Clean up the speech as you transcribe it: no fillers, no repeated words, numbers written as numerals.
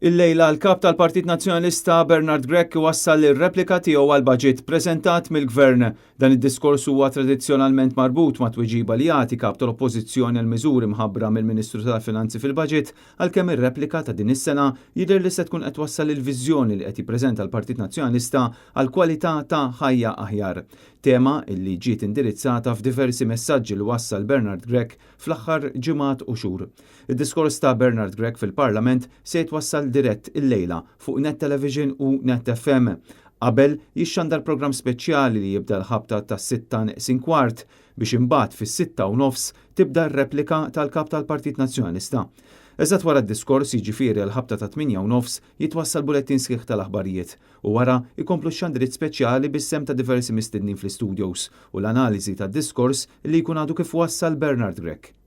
Il-lejla l-kap tal-Partit Nazzjonalista Bernard Grech wassal ir-replika tiegħu għall-baġit preżentat mill-Gvern. Dan id-diskors huwa tradizzjonalment marbut ma' tweġiba li jagħti kap tal-Oppożizzjoni għal miżuri mħabbra mill-Ministru tal-Finanzi fil-baġit għalkemm ir-replika ta' din is-sena jidher li se tkun qed wassal il-viżjoni li qed jippreżenta l-Partit Nazzjonalista għal kwalità ta' ħajja aħjar. Tema illi ġiet indirizzata f'diversi messaġġi li wassal Bernard Grech fl-aħħar ġimgħat u xhur. Id-diskors ta' Bernard Grech fil-Parlament se jitwassal dirett il-lejla fuq Net Television u Net FM. Qabel jixxandar programm speċjali li jibda l-ħabta tas-6:15 biex imbagħad fis-6:30 tibda r-replika tal-kap tal-Partit Nazzjonalista. Eżatt wara d-diskors jiġifieri l-ħabta ta' 8:30 jitwassal bulettin sħiħ tal-aħbarijiet u wara jkomplu xandiriet speċjali bis-sem ta' diversi mistednin fl-istudios u l-analiżi tad-diskors li jkun għadu kif wassal Bernard Grech.